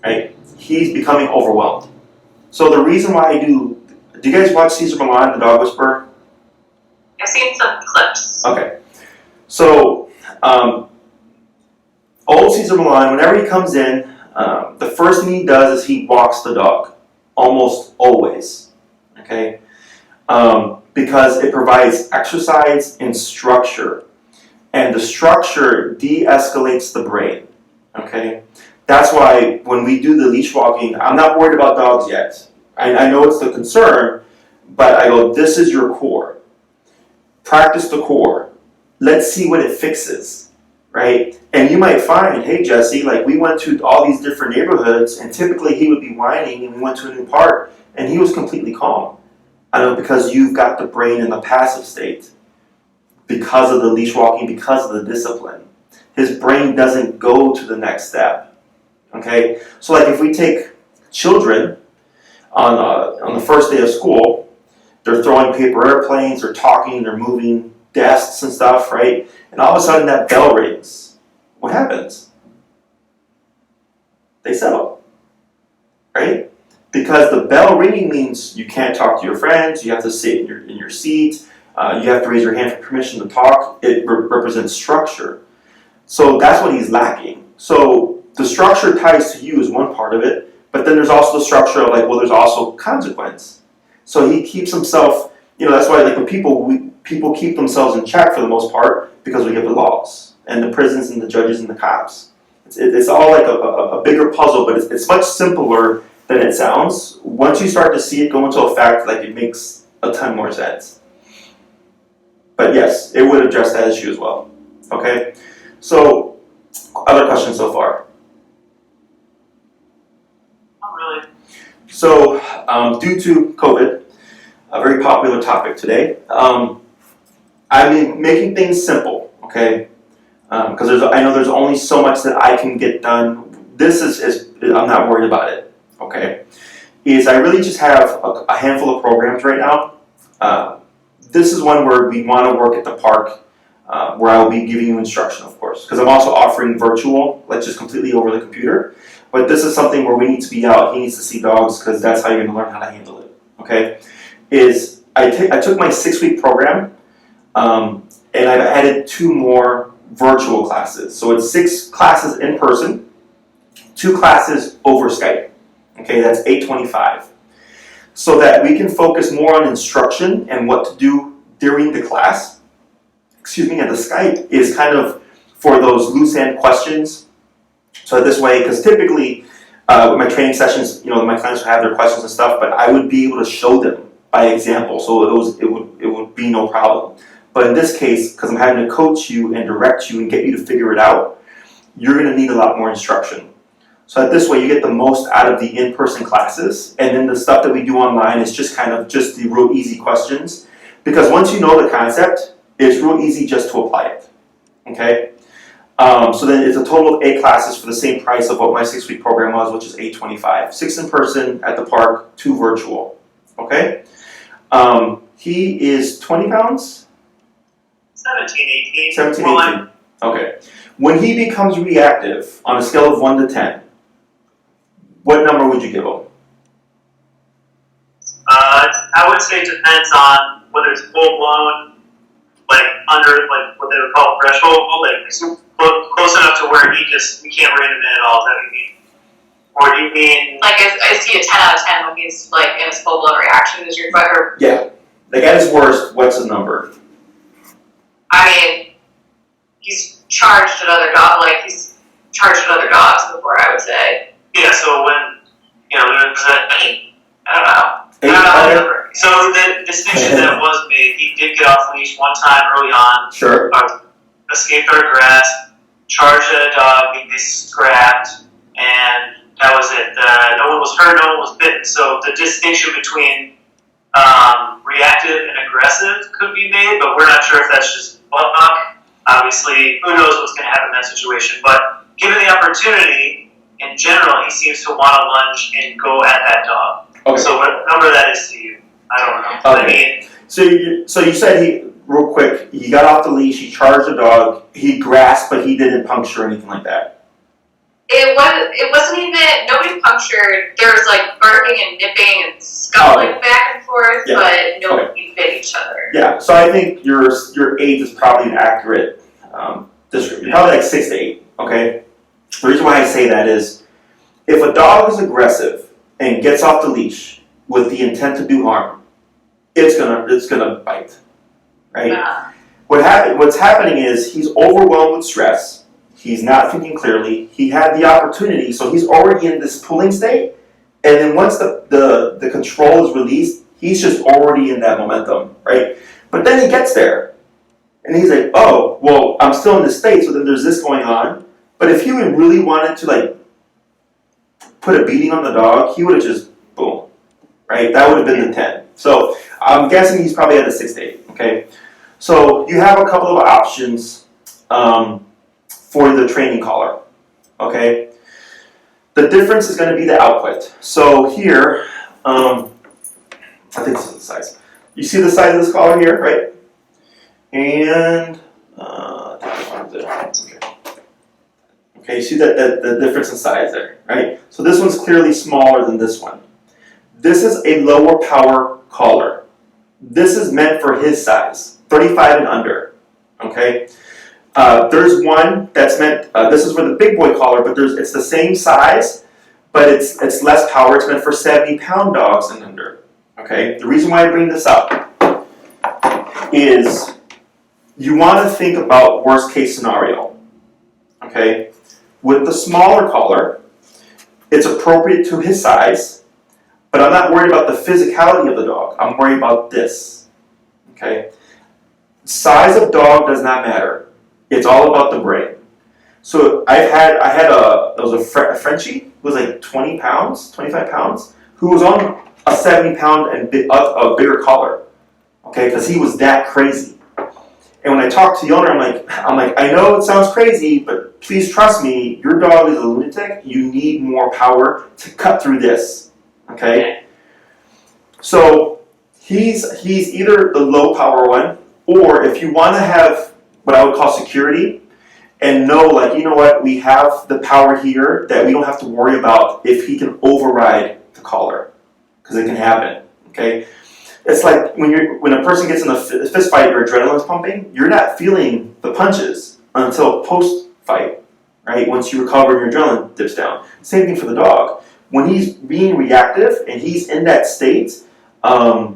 right? He's becoming overwhelmed. So the reason why do you guys watch Cesar Millan, the dog whisperer? I've seen some clips. Okay. So, old Cesar Millan, whenever he comes in, the first thing he does is he walks the dog. Almost always. Okay? Because it provides exercise and structure. And the structure de-escalates the brain. Okay? That's why when we do the leash walking, I'm not worried about dogs yet. I know it's the concern, but I go, this is your core. Practice the core. Let's see what it fixes, right? And you might find, hey, Jesse, like we went to all these different neighborhoods, and typically he would be whining, and we went to a new park, and he was completely calm. I know, because you've got the brain in the passive state. Because of the leash walking, because of the discipline. His brain doesn't go to the next step. Okay? So like if we take children on the first day of school, they're throwing paper airplanes, they're talking, they're moving desks and stuff, right? And all of a sudden that bell rings. What happens? They settle, right? Because the bell ringing means you can't talk to your friends, you have to sit in your seat, you have to raise your hand for permission to talk. It represents structure. So that's what he's lacking. So the structure ties to you is one part of it, but then there's also the structure of like, well, there's also consequence. So he keeps himself, that's why like when people keep themselves in check for the most part because we have the laws and the prisons and the judges and the cops. It's all like a bigger puzzle, but it's much simpler than it sounds. Once you start to see it go into effect, like it makes a ton more sense. But yes, it would address that issue as well. Okay? So, other questions so far? Not really. So, due to COVID, a very popular topic today, I mean, making things simple, okay? Because I know there's only so much that I can get done. This is I'm not worried about it, okay? I really just have a handful of programs right now. This is one where we want to work at the park, where I will be giving you instruction, of course, because I'm also offering virtual, like just completely over the computer. But this is something where we need to be out. He needs to see dogs because that's how you're going to learn how to handle it. Okay? I took my 6-week program, and I've added 2 more virtual classes. So it's 6 classes in person, 2 classes over Skype. Okay, that's 825. So that we can focus more on instruction and what to do during the class. And the Skype is kind of for those loose end questions. So this way, because typically with my training sessions, my clients would have their questions and stuff, but I would be able to show them by example, so it would be no problem. But in this case, because I'm having to coach you and direct you and get you to figure it out, you're going to need a lot more instruction. So that this way you get the most out of the in-person classes, and then the stuff that we do online is just kind of just the real easy questions. Because once you know the concept, it's real easy just to apply it. Okay? So then it's a total of 8 classes for the same price of what my 6-week program was, which is $825. 6 in person at the park, 2 virtual. Okay? He is 20 pounds? 17, 18. 17, Well, 18. Okay. When he becomes reactive on a scale of 1 to 10, what number would you give him? I would say it depends on whether it's full blown, like under like what they would call threshold, like close enough to where we can't rein him in at all. Is that what you mean? Or do you mean Like, is he a 10 out of 10 when he's like in his full blown reaction? Is your or Yeah. Like at his worst, what's his number? I mean, he's charged at other dogs. Like he's charged at other dogs before. I would say. yeah? So when there's I don't know. I don't know how to number. so the distinction that was made, he did get off leash one time early on. Sure. Escaped our grasp, charged at a dog, he scrapped, and that was it. No one was hurt, no one was bitten. So the distinction between reactive and aggressive could be made, but we're not sure if that's just luck. Obviously, who knows what's going to happen in that situation. But given the opportunity, in general, he seems to want to lunge and go at that dog. Okay. So what number that is to you, I don't know. Okay. I mean, So you said real quick, he got off the leash, he charged the dog, he grasped, but he didn't puncture or anything like that. It wasn't even, nobody punctured. There was like barking and nipping and scuffling back and forth, Yeah. but nobody bit each other. Yeah, so I think your age is probably an accurate description. Probably like 6 to 8, okay? The reason why I say that is, if a dog is aggressive and gets off the leash with the intent to do harm, it's gonna bite, right? Yeah. What's happening is he's overwhelmed with stress. He's not thinking clearly. He had the opportunity, so he's already in this pulling state. And then once the control is released, he's just already in that momentum, right? But then he gets there, and he's like, oh, well, I'm still in this state, so then there's this going on. But if he would really wanted to like put a beating on the dog, he would have just boom, right? That would have been the 10. So I'm guessing he's probably at a 6 to 8, okay? So you have a couple of options for the training collar, okay? The difference is going to be the output. So here, I think this is the size. You see the size of this collar here, right? And okay, you see that the difference in size there, right? So this one's clearly smaller than this one. This is a lower power collar. This is meant for his size, 35 and under, okay? There's one that's meant, this is for the big boy collar, but it's the same size, but it's less power. It's meant for 70-pound dogs and under, okay? The reason why I bring this up is you want to think about worst case scenario, okay? With the smaller collar, it's appropriate to his size, but I'm not worried about the physicality of the dog. I'm worried about this, okay? Size of dog does not matter. It's all about the brain. So there was a Frenchie who was like 20 pounds, 25 pounds, who was on a 70-pound and a bigger collar, okay, because he was that crazy. And when I talked to the owner, I'm like, I know it sounds crazy, but please trust me, your dog is a lunatic. You need more power to cut through this, okay? So he's either the low power one, or if you want to have what I would call security, and know, like, you know what, we have the power here that we don't have to worry about if he can override the collar, because it can happen, okay? It's like when a person gets in a fist fight, your adrenaline's pumping, you're not feeling the punches until post-fight, right? Once you recover and your adrenaline dips down. Same thing for the dog. When he's being reactive and he's in that state, that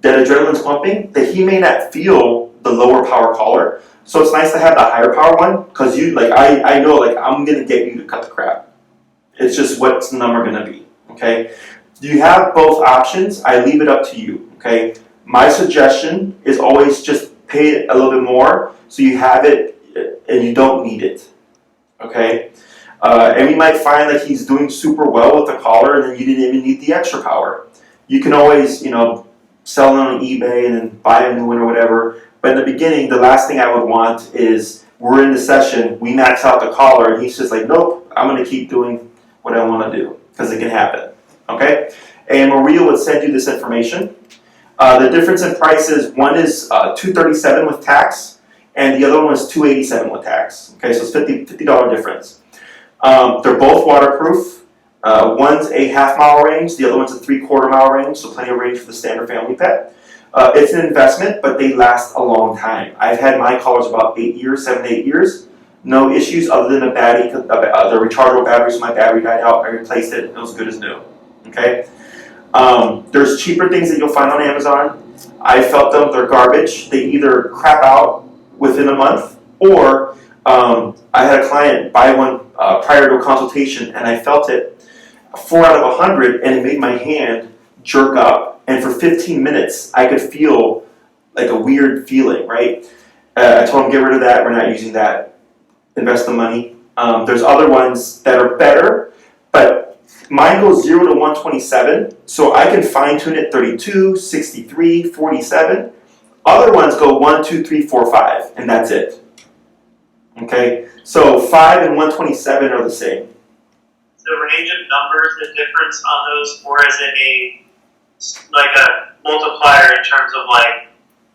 adrenaline's pumping, that he may not feel the lower power collar. So it's nice to have the higher power one, because I know, like, I'm gonna get you to cut the crap. It's just what's the number gonna be, okay? You have both options. I leave it up to you, okay? My suggestion is always just pay a little bit more so you have it and you don't need it, okay? And we might find that he's doing super well with the collar and then you didn't even need the extra power. You can always, sell it on eBay and then buy a new one or whatever. But in the beginning, the last thing I would want is we're in the session, we max out the collar, and he's just like, nope, I'm going to keep doing what I want to do, because it can happen. Okay? And Maria would send you this information. The difference in price is one is $237 with tax, and the other one is $287 with tax. Okay, so it's $50 difference. They're both waterproof. One's a half-mile range, the other one's a 3/4 mile range, so plenty of range for the standard family pet. It's an investment, but they last a long time. I've had my collars about 8 years, 7 to 8 years. No issues other than a battery, the rechargeable battery, so my battery died out, I replaced it, it was good as new. Okay? There's cheaper things that you'll find on Amazon. I felt them, they're garbage. They either crap out within a month, or I had a client buy one prior to a consultation, and I felt it 4 out of 100, and it made my hand jerk up. And for 15 minutes, I could feel like a weird feeling, right? I told him, get rid of that, we're not using that, invest the money. There's other ones that are better, but mine goes 0 to 127, so I can fine tune it 32, 63, 47. Other ones go 1, 2, 3, 4, 5, and that's it. Okay, so 5 and 127 are the same. Is the range of numbers the difference on those, or is it a multiplier in terms of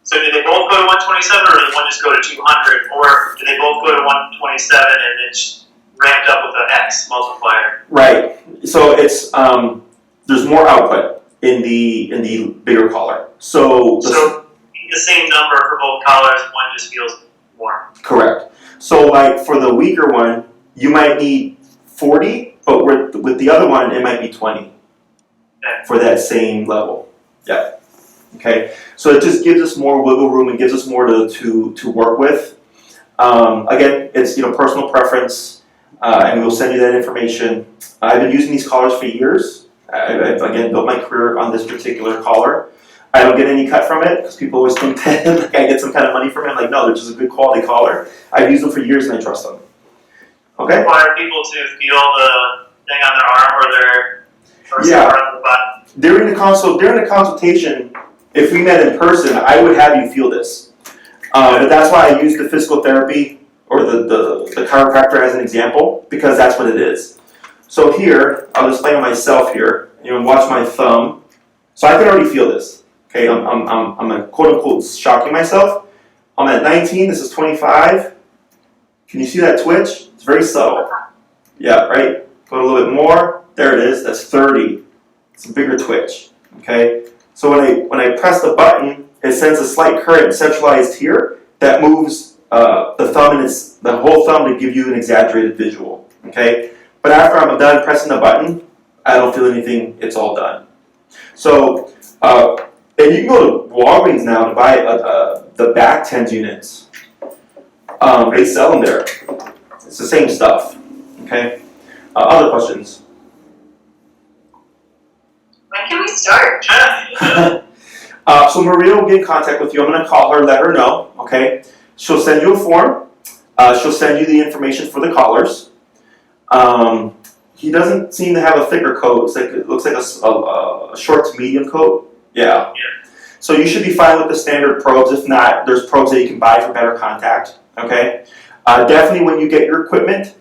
so do they both go to 127, or does one just go to 200, or do they both go to 127 and it's ramped up with an X multiplier? Right. So it's there's more output in the bigger collar. So the same number for both collars, one just feels more. Correct. So like for the weaker one, you might need 40, but with the other one, it might be 20 for that same level. Yeah. Okay. So it just gives us more wiggle room and gives us more to work with. Again, it's personal preference, and we'll send you that information. I've been using these collars for years. I've again built my career on this particular collar. I don't get any cut from it because people always think that I get some kind of money from it. Like, no, they're just a good quality collar. I've used them for years and I trust them. Okay? Require people to feel the thing on their arm or their Yeah. on the butt. During the consultation, if we met in person, I would have you feel this. But that's why I use the physical therapy or the chiropractor as an example, because that's what it is. So here, I'll display on myself here. Watch my thumb. So I can already feel this. Okay, I'm quote unquote shocking myself. I'm at 19. This is 25. Can you see that twitch? It's very subtle. Yeah, right. Go a little bit more. There it is. That's 30. It's a bigger twitch. Okay. So when I press the button, it sends a slight current centralized here that moves the thumb and the whole thumb to give you an exaggerated visual. Okay. But after I'm done pressing the button, I don't feel anything. It's all done. So and you can go to Walgreens now to buy the back TENS units. They sell them there. It's the same stuff. Okay. Other questions? When can we start? So Maria will get in contact with you. I'm going to call her, let her know. Okay. She'll send you a form. She'll send you the information for the collars. He doesn't seem to have a thicker coat. It looks like a short to medium coat. Yeah. So you should be fine with the standard probes. If not, there's probes that you can buy for better contact. Okay. Definitely when you get your equipment,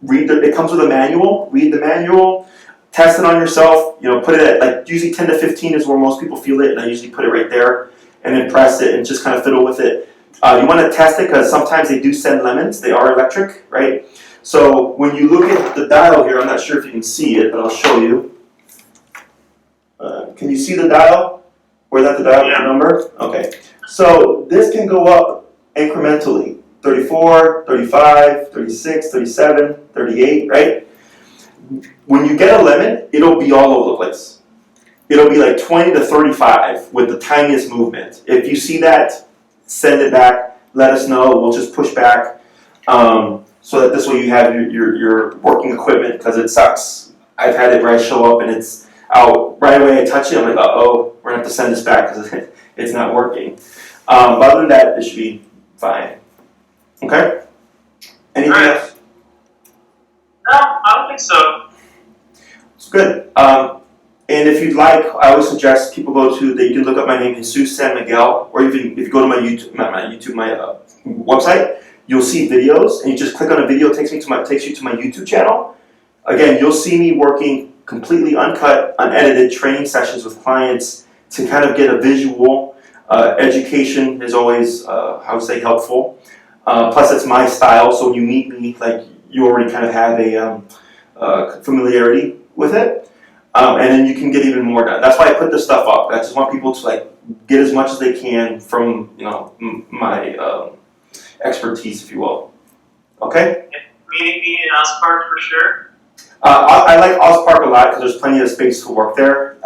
it comes with a manual. Read the manual. Test it on yourself. Put it at usually 10 to 15 is where most people feel it, and I usually put it right there, and then press it and just kind of fiddle with it. You want to test it because sometimes they do send lemons. They are electric, right? So when you look at the dial here, I'm not sure if you can see it, but I'll show you. Can you see the dial? Where that's the dial number? Okay. So this can go up incrementally. 34, 35, 36, 37, 38, right? When you get a lemon, it'll be all over the place. It'll be like 20 to 35 with the tiniest movement. If you see that, send it back. Let us know. We'll just push back so that this way you have your working equipment, because it sucks. I've had it where I show up and it's out right away. I touch it. I'm like, uh-oh, we're going to have to send this back because it's not working. But other than that, it should be fine. Okay? Anything else? No, I don't think so. It's good. And if you'd like, I always suggest people go to you can look up my name, Jesus San Miguel, or even if you go to my YouTube, my website, you'll see videos, and you just click on a video, it takes you to my YouTube channel. Again, you'll see me working completely uncut, unedited training sessions with clients to kind of get a visual. Education is always, I would say, helpful. Plus, it's my style, so when you meet me, like, you already kind of have a familiarity with it. And then you can get even more done. That's why I put this stuff up. I just want people to like get as much as they can from my expertise, if you will. Okay. Meeting me in Ospark for sure. I like Ospark a lot because there's plenty of space to work there.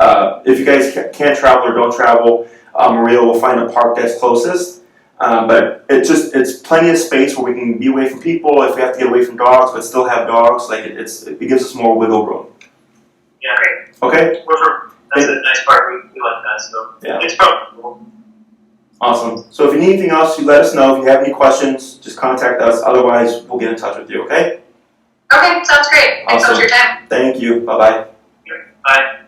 If you guys can't travel or don't travel, Maria will find a park that's closest. But it's plenty of space where we can be away from people. If we have to get away from dogs, but still have dogs, like it gives us more wiggle room. Yeah. Great. Okay. That's a nice part. We like that. So Yeah. it's probably cool. Awesome. So if you need anything else, you let us know. If you have any questions, just contact us. Otherwise, we'll get in touch with you. Okay. Okay, sounds great. Thanks so much for your time. Thank you. Bye bye. Bye.